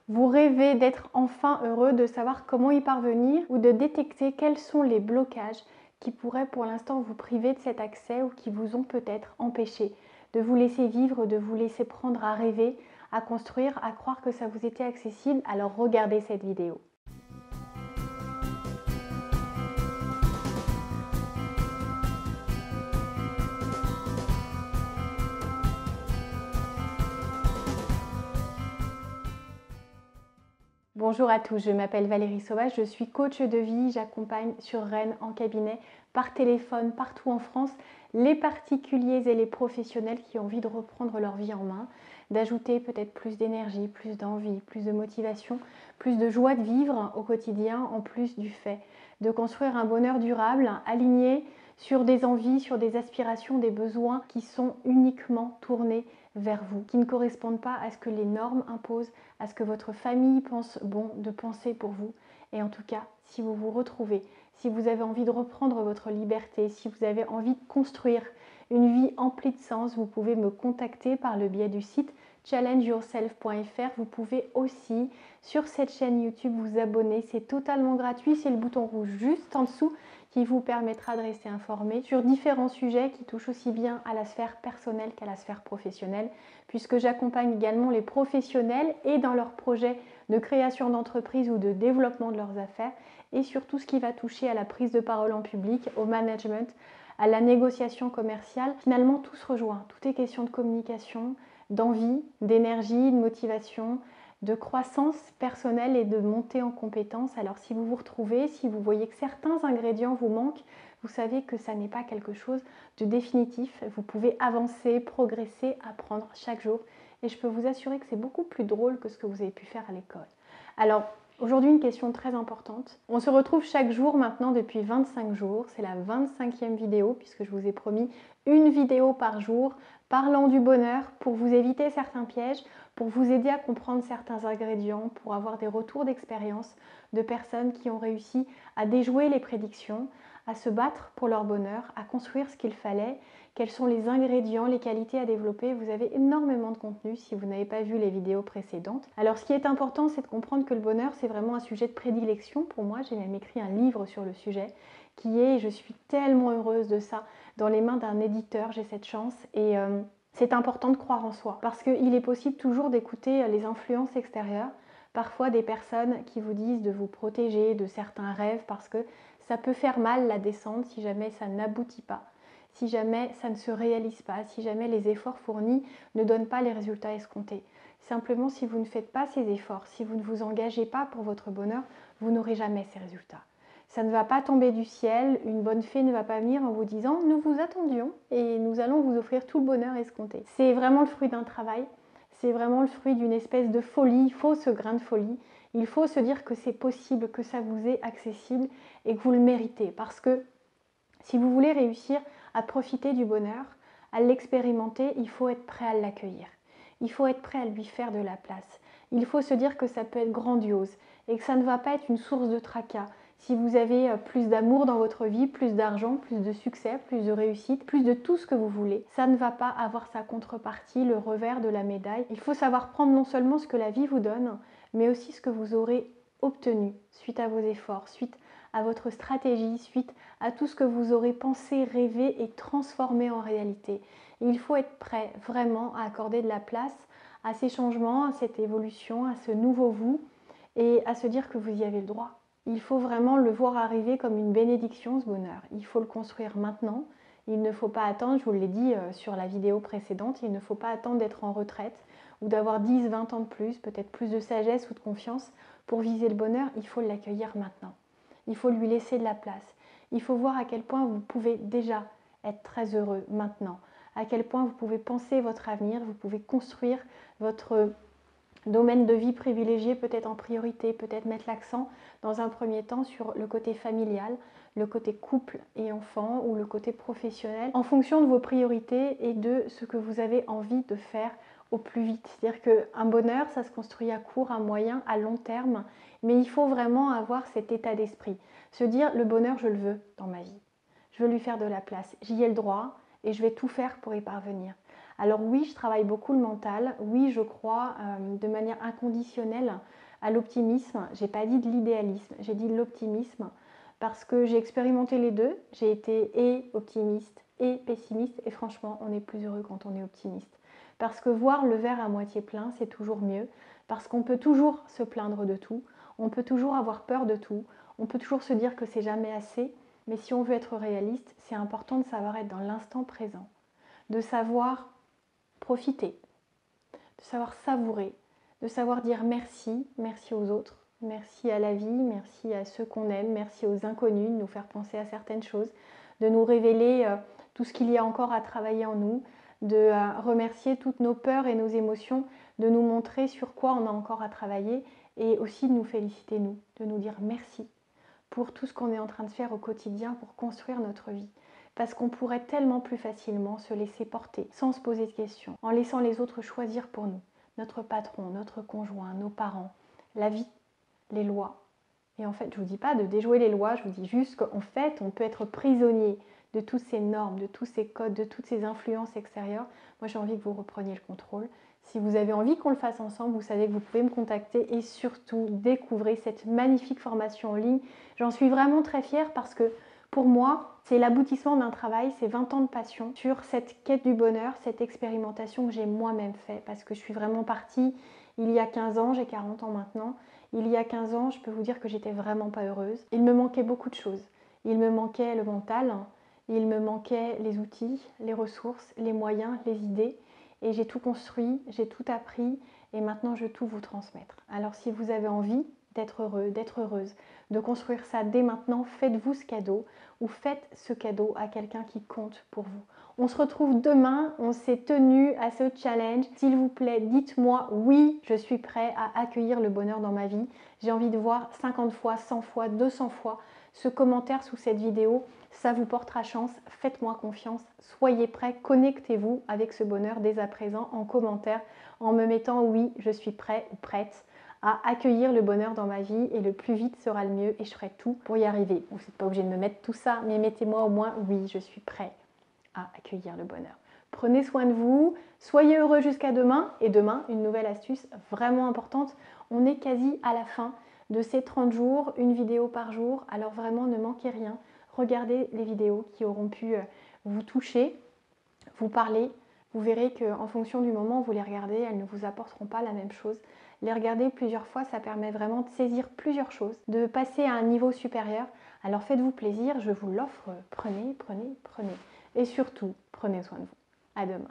Vous rêvez d'être enfin heureux, de savoir comment y parvenir ou de détecter quels sont les blocages qui pourraient pour l'instant vous priver de cet accès ou qui vous ont peut-être empêché de vous laisser vivre, de vous laisser prendre à rêver, à construire, à croire que ça vous était accessible. Alors regardez cette vidéo. Bonjour à tous, je m'appelle Valérie Sauvage, je suis coach de vie, j'accompagne sur Rennes en cabinet, par téléphone, partout en France, les particuliers et les professionnels qui ont envie de reprendre leur vie en main, d'ajouter peut-être plus d'énergie, plus d'envie, plus de motivation, plus de joie de vivre au quotidien, en plus du fait de construire un bonheur durable, aligné sur des envies, sur des aspirations, des besoins qui sont uniquement tournés vers vous, qui ne correspondent pas à ce que les normes imposent, à ce que votre famille pense bon de penser pour vous. Et en tout cas, si vous vous retrouvez, si vous avez envie de reprendre votre liberté, si vous avez envie de construire une vie emplie de sens, vous pouvez me contacter par le biais du site challengeyourself.fr. Vous pouvez aussi sur cette chaîne YouTube vous abonner, c'est totalement gratuit, c'est le bouton rouge juste en dessous qui vous permettra de rester informé sur différents sujets qui touchent aussi bien à la sphère personnelle qu'à la sphère professionnelle, puisque j'accompagne également les professionnels et dans leurs projets de création d'entreprise ou de développement de leurs affaires, et sur tout ce qui va toucher à la prise de parole en public, au management, à la négociation commerciale. Finalement, tout se rejoint. Tout est question de communication, d'envie, d'énergie, de motivation, de croissance personnelle et de montée en compétences. Alors si vous vous retrouvez, si vous voyez que certains ingrédients vous manquent, vous savez que ça n'est pas quelque chose de définitif. Vous pouvez avancer, progresser, apprendre chaque jour. Et je peux vous assurer que c'est beaucoup plus drôle que ce que vous avez pu faire à l'école. Alors aujourd'hui, une question très importante. On se retrouve chaque jour maintenant depuis 25 jours. C'est la 25e vidéo puisque je vous ai promis une vidéo par jour parlant du bonheur pour vous éviter certains pièges, pour vous aider à comprendre certains ingrédients, pour avoir des retours d'expérience de personnes qui ont réussi à déjouer les prédictions, à se battre pour leur bonheur, à construire ce qu'il fallait, quels sont les ingrédients, les qualités à développer. Vous avez énormément de contenu si vous n'avez pas vu les vidéos précédentes. Alors ce qui est important, c'est de comprendre que le bonheur, c'est vraiment un sujet de prédilection pour moi. J'ai même écrit un livre sur le sujet qui est, je suis tellement heureuse de ça, dans les mains d'un éditeur, j'ai cette chance et c'est important de croire en soi parce qu'il est possible toujours d'écouter les influences extérieures, parfois des personnes qui vous disent de vous protéger de certains rêves parce que ça peut faire mal la descente si jamais ça n'aboutit pas, si jamais ça ne se réalise pas, si jamais les efforts fournis ne donnent pas les résultats escomptés. Simplement, si vous ne faites pas ces efforts, si vous ne vous engagez pas pour votre bonheur, vous n'aurez jamais ces résultats. Ça ne va pas tomber du ciel, une bonne fée ne va pas venir en vous disant « nous vous attendions et nous allons vous offrir tout le bonheur escompté ». C'est vraiment le fruit d'un travail, c'est vraiment le fruit d'une espèce de folie, il faut ce grain de folie, il faut se dire que c'est possible, que ça vous est accessible et que vous le méritez. Parce que si vous voulez réussir à profiter du bonheur, à l'expérimenter, il faut être prêt à l'accueillir. Il faut être prêt à lui faire de la place. Il faut se dire que ça peut être grandiose et que ça ne va pas être une source de tracas. Si vous avez plus d'amour dans votre vie, plus d'argent, plus de succès, plus de réussite, plus de tout ce que vous voulez, ça ne va pas avoir sa contrepartie, le revers de la médaille. Il faut savoir prendre non seulement ce que la vie vous donne, mais aussi ce que vous aurez obtenu suite à vos efforts, suite à votre stratégie, suite à tout ce que vous aurez pensé, rêvé et transformé en réalité. Et il faut être prêt vraiment à accorder de la place à ces changements, à cette évolution, à ce nouveau vous et à se dire que vous y avez le droit. Il faut vraiment le voir arriver comme une bénédiction, ce bonheur. Il faut le construire maintenant. Il ne faut pas attendre, je vous l'ai dit sur la vidéo précédente, il ne faut pas attendre d'être en retraite ou d'avoir 10, 20 ans de plus, peut-être plus de sagesse ou de confiance pour viser le bonheur. Il faut l'accueillir maintenant. Il faut lui laisser de la place. Il faut voir à quel point vous pouvez déjà être très heureux maintenant, à quel point vous pouvez penser votre avenir, vous pouvez construire votre domaine de vie privilégié peut-être en priorité, peut-être mettre l'accent dans un premier temps sur le côté familial, le côté couple et enfant ou le côté professionnel en fonction de vos priorités et de ce que vous avez envie de faire au plus vite. C'est-à-dire qu'un bonheur, ça se construit à court, à moyen, à long terme, mais il faut vraiment avoir cet état d'esprit. Se dire le bonheur, je le veux dans ma vie. Je veux lui faire de la place. J'y ai le droit et je vais tout faire pour y parvenir. Alors oui, je travaille beaucoup le mental. Oui, je crois de manière inconditionnelle à l'optimisme. J'ai pas dit de l'idéalisme, j'ai dit de l'optimisme parce que j'ai expérimenté les deux. J'ai été et optimiste et pessimiste et franchement, on est plus heureux quand on est optimiste. Parce que voir le verre à moitié plein, c'est toujours mieux. Parce qu'on peut toujours se plaindre de tout, on peut toujours avoir peur de tout, on peut toujours se dire que c'est jamais assez. Mais si on veut être réaliste, c'est important de savoir être dans l'instant présent, de savoir profiter, de savoir savourer, de savoir dire merci, merci aux autres, merci à la vie, merci à ceux qu'on aime, merci aux inconnus, de nous faire penser à certaines choses, de nous révéler tout ce qu'il y a encore à travailler en nous, de remercier toutes nos peurs et nos émotions, de nous montrer sur quoi on a encore à travailler et aussi de nous féliciter nous, de nous dire merci pour tout ce qu'on est en train de faire au quotidien pour construire notre vie. Parce qu'on pourrait tellement plus facilement se laisser porter sans se poser de questions, en laissant les autres choisir pour nous, notre patron, notre conjoint, nos parents, la vie, les lois. Et en fait, je ne vous dis pas de déjouer les lois, je vous dis juste qu'en fait, on peut être prisonnier de toutes ces normes, de tous ces codes, de toutes ces influences extérieures. Moi, j'ai envie que vous repreniez le contrôle. Si vous avez envie qu'on le fasse ensemble, vous savez que vous pouvez me contacter et surtout découvrir cette magnifique formation en ligne. J'en suis vraiment très fière parce que pour moi, c'est l'aboutissement d'un travail, c'est 20 ans de passion sur cette quête du bonheur, cette expérimentation que j'ai moi-même fait parce que je suis vraiment partie il y a 15 ans, j'ai 40 ans maintenant. Il y a 15 ans, je peux vous dire que j'étais vraiment pas heureuse. Il me manquait beaucoup de choses. Il me manquait le mental, il me manquait les outils, les ressources, les moyens, les idées. Et j'ai tout construit, j'ai tout appris et maintenant je veux tout vous transmettre. Alors si vous avez envie d'être heureux, d'être heureuse, de construire ça dès maintenant, faites-vous ce cadeau ou faites ce cadeau à quelqu'un qui compte pour vous. On se retrouve demain, on s'est tenu à ce challenge. S'il vous plaît, dites-moi oui, je suis prêt à accueillir le bonheur dans ma vie. J'ai envie de voir 50 fois, 100 fois, 200 fois ce commentaire sous cette vidéo. Ça vous portera chance, faites-moi confiance, soyez prêts, connectez-vous avec ce bonheur dès à présent en commentaire en me mettant oui, je suis prêt ou prête à accueillir le bonheur dans ma vie et le plus vite sera le mieux et je ferai tout pour y arriver. Vous n'êtes pas obligé de me mettre tout ça, mais mettez-moi au moins oui, je suis prêt à accueillir le bonheur. Prenez soin de vous, soyez heureux jusqu'à demain et demain, une nouvelle astuce vraiment importante. On est quasi à la fin de ces 30 jours, une vidéo par jour, alors vraiment ne manquez rien. Regardez les vidéos qui auront pu vous toucher, vous parler. Vous verrez qu'en fonction du moment où vous les regardez, elles ne vous apporteront pas la même chose. Les regarder plusieurs fois, ça permet vraiment de saisir plusieurs choses, de passer à un niveau supérieur. Alors faites-vous plaisir, je vous l'offre. Prenez, prenez, prenez. Et surtout, prenez soin de vous. À demain.